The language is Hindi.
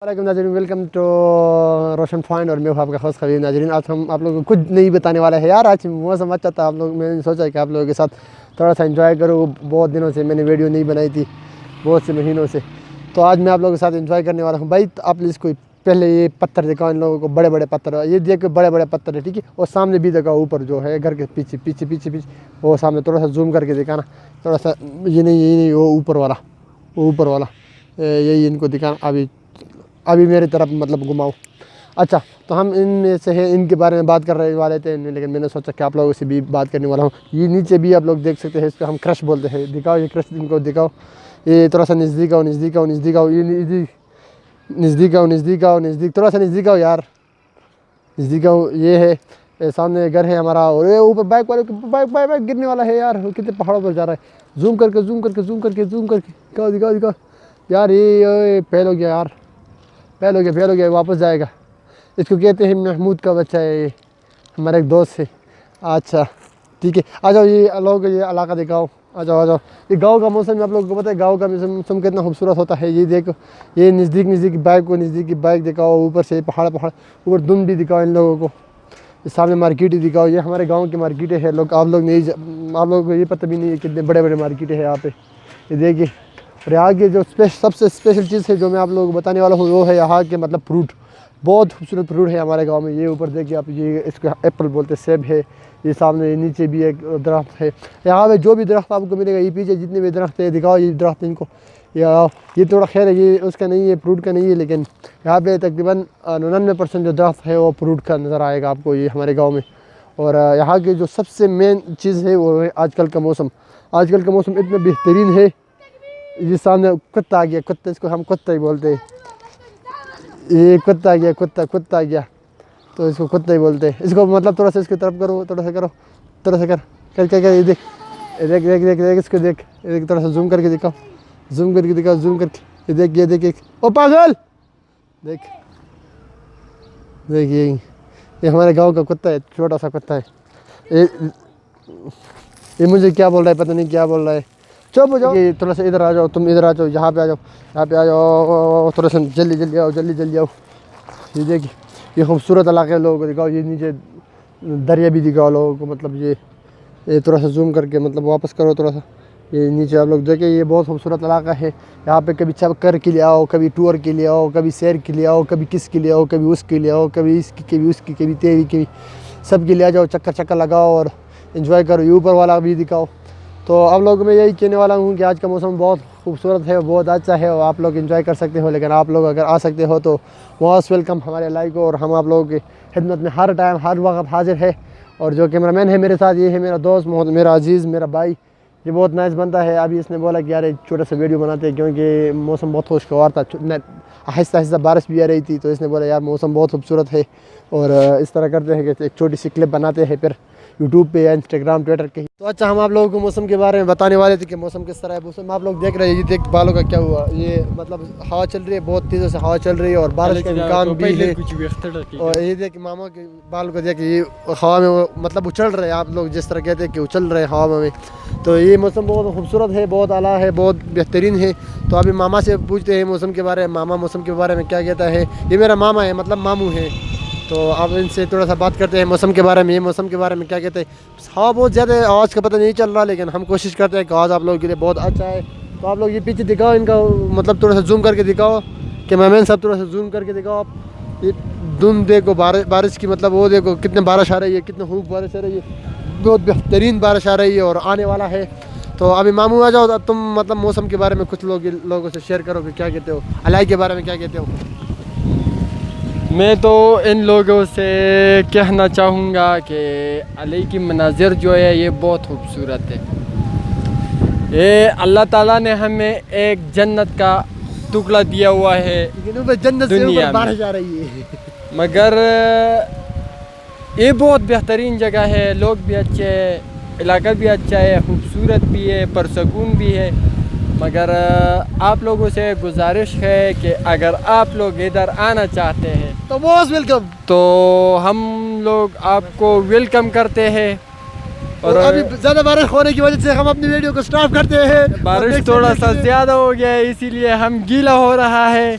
वालेकुम नाज़रीन, वेलकम टू रोशन पॉइंट। और मैं हूं आपका होस्ट खबीर। नाज़रीन, आज हम आप लोगों को कुछ नहीं बताने वाले हैं यार। आज मौसम अच्छा था, आप लोग मैंने सोचा कि आप लोगों के साथ थोड़ा सा एंजॉय करूँ। बहुत दिनों से मैंने वीडियो नहीं बनाई थी, बहुत से महीनों से, तो आज मैं आप लोगों के साथ एंजॉय करने वाला हूँ। भाई आप इसको पहले ये पत्थर दिखाओ इन लोगों को, बड़े बड़े पत्थर, ये देखो बड़े बड़े पत्थर है, ठीक है। और सामने भी दिखाओ, ऊपर जो है घर के पीछे पीछे पीछे पीछे वो सामने थोड़ा सा जूम करके दिखाना, थोड़ा सा। ये नहीं वो ऊपर वाला, वो ऊपर वाला, यही इनको दिखाना। अभी मेरी तरफ मतलब घुमाओ। अच्छा, तो हम इनमें से है, इनके बारे में बात कर रहे वाले थे, लेकिन मैंने सोचा कि आप लोगों से भी बात करने वाला हूँ। ये नीचे भी आप लोग देख सकते हैं, इस पर हम क्रश बोलते हैं। दिखाओ ये क्रश, इनको दिखाओ। ये थोड़ा सा नज़दीक आओ, नज़दीक आओ, नज़दीक आओ, ये नज़दीक आओ, नज़दीक आओ, नज़दीक, थोड़ा सा नज़दीक आओ यार, नज़दीक आओ। ये है, ये सामने घर है हमारा। और ये ऊपर बाइक वाले, बाइक गिरने वाला है यार, कितने पहाड़ों पर जा रहा है। जूम करके जूम करके जूम करके जूम करके दिखाओ दिखाओ दिखाओ यार। ये फेल हो गया यार, फेल हो गया, वापस जाएगा। इसको कहते हैं महमूद का बच्चा है, ये हमारा एक दोस्त है। अच्छा ठीक है, आ जाओ, ये लोग ये इलाका दिखाओ, आ जाओ आ जाओ। ये गांव का मौसम आप लोगों को पता है, गांव का मौसम कितना खूबसूरत होता है। ये देखो, ये नज़दीक नज़दीक बाइक को, नज़दीक की बाइक दिखाओ, ऊपर से पहाड़ ऊपर धुंध भी दिखाओ इन लोगोों को। ये सामने मार्केट ही दिखाओ, ये हमारे गाँव की मार्केटें है। लोग आप लोगों को ये पता भी नहीं है कितने बड़े बड़े मार्केटें हैं यहाँ पे। ये देखिए, और यहाँ की जो सबसे स्पेशल चीज़ है जो मैं आप लोगों को बताने वाला हूँ, वो है यहाँ के मतलब फ्रूट। बहुत खूबसूरत फ्रूट है हमारे गांव में। ये ऊपर देखिए आप, ये इसको एप्पल बोलते हैं, सेब है। ये सामने नीचे भी एक दरख्त है। यहाँ पे जो भी दरख्त आपको मिलेगा, ये पीछे जितने भी दरख्त है दिखाओ, ये दरख्त इनको। ये थोड़ा खैर है, ये उसका नहीं है, फ्रूट का नहीं है, लेकिन यहाँ पे तकरीबन 99% जो दरख्त है वो फ्रूट का नज़र आएगा आपको ये हमारे गाँव में। और यहाँ की जो सबसे मेन चीज़ है वो है आजकल का मौसम। आजकल का मौसम इतना बेहतरीन है। ये सामने कुत्ता आ गया, कुत्ता, इसको हम कुत्ता ही बोलते हैं। ये कुत्ता आ गया, कुत्ता आ गया, तो इसको कुत्ता ही बोलते हैं। इसको मतलब थोड़ा सा इसकी तरफ करो, थोड़ा सा करो, थोड़ा सा कर कर ये देख, देख देख देख देख इसको देख, थोड़ा सा जूम करके दिखाओ, जूम करके दिखाओ, जूम करके। ये देख, ये देख, ओ पागल, देख देख, ये हमारे गाँव का कुत्ता है, छोटा सा कुत्ता है। ये मुझे क्या बोल रहा है, पता नहीं क्या बोल रहा है। चुप हो जाओ, ये थोड़ा सा इधर आ जाओ, तुम इधर आ जाओ, यहाँ पे आ जाओ, यहाँ पे आ जाओ, थोड़ा सा जल्दी जल्दी आओ, जल्दी जल्दी आओ। ये देखिए, ये खूबसूरत इलाके लोगों को दिखाओ। ये नीचे दरिया भी दिखाओ लोगों को, मतलब ये थोड़ा सा जूम करके मतलब वापस करो थोड़ा सा। ये नीचे आप लोग देखें, ये बहुत खूबसूरत इलाका है। यहाँ पे कभी चक्कर के लिए आओ, कभी टूर के लिए आओ, कभी सैर के लिए आओ, कभी किस के लिए आओ, कभी उसके लिए आओ, कभी इसकी, कभी उसकी, कभी तेरी, कभी सब के लिए आ जाओ। चक्कर लगाओ और इन्जॉय करो। ये ऊपर वाला भी दिखाओ। तो आप लोगों को मैं यही कहने वाला हूँ कि आज का मौसम बहुत खूबसूरत है, बहुत अच्छा है, और आप लोग एंजॉय कर सकते हो। लेकिन आप लोग अगर आ सकते हो तो मोस्ट वेलकम हमारे लाइव को। और हम आप लोगों की खिदमत में हर टाइम हर वक्त हाजिर है। और जो कैमरामैन है मेरे साथ, ये है मेरा दोस्त मोहम्मद, मेरा अजीज़, मेरा भाई। ये बहुत नाइस बनता है। अभी इसने बोला कि यार एक छोटा सा वीडियो बनाते हैं, क्योंकि मौसम बहुत खुशगवार था, आहिस्ता आहिस्ता बारिश भी आ रही थी। तो इसने बोला यार मौसम बहुत खूबसूरत है, और इस तरह करते हैं कि एक छोटी सी क्लिप बनाते हैं, फिर यूट्यूब पे या इंस्टाग्राम, ट्विटर के। तो अच्छा, हम आप लोगों को मौसम के बारे में बताने वाले थे कि मौसम किस तरह है। मौसम आप लोग देख रहे हैं, ये देख बालों का क्या हुआ। ये मतलब हवा चल रही है, बहुत तेज़ों से हवा चल रही है, और बारिश का इम्कान भी है। और ये देख मामा के बाल को देख, ये हवा में मतलब उछल रहे हैं, आप लोग जिस तरह कहते हैं कि उछल रहे हैं हवा में। तो ये मौसम बहुत खूबसूरत है, बहुत आला है, बहुत बेहतरीन है। तो अभी मामा से पूछते हैं मौसम के बारे में, मामा मौसम के बारे में क्या कहता है। ये मेरा मामा है, मतलब मामू है। तो आप इनसे थोड़ा सा बात करते हैं मौसम के बारे में। ये मौसम के बारे में क्या कहते हैं। हवा बहुत ज़्यादा है, आवाज़ का पता नहीं चल रहा, लेकिन हम कोशिश करते हैं कि आवाज़ आप लोगों के लिए बहुत अच्छा है। तो आप लोग ये पीछे दिखाओ, इनका मतलब थोड़ा सा जूम करके दिखाओ, कैमरामैन साहब थोड़ा सा जूम करके दिखाओ आप। ये धुंध देखो, बारिश की मतलब वो देखो कितने बारिश आ रही है, कितने खूब बारिश आ रही है, बहुत बेहतरीन बारिश आ रही है, और आने वाला है। तो अभी मामू आ जाओ, तुम मतलब मौसम के बारे में कुछ लोगों से शेयर करो कि क्या कहते हो, अलाई के बारे में क्या कहते हो। मैं तो इन लोगों से कहना चाहूँगा कि अली की मनाज़िर जो है ये बहुत खूबसूरत है। ये अल्लाह ताला ने हमें एक जन्नत का टुकड़ा दिया हुआ है, जन्नत से दुनिया ऊपर बारिश आ रही है। मगर ये बहुत बेहतरीन जगह है, लोग भी अच्छे हैं, इलाका भी अच्छा है, खूबसूरत भी है, परसकून भी है। मगर आप लोगों से गुजारिश है कि अगर आप लोग इधर आना चाहते हैं तो मोस्ट वेलकम, तो हम लोग आपको वेलकम करते हैं। और अभी ज़्यादा बारिश होने की वजह से हम अपनी वीडियो को स्टॉप करते हैं। बारिश थोड़ा सा ज़्यादा हो गया है, इसीलिए हम गीला हो रहा है।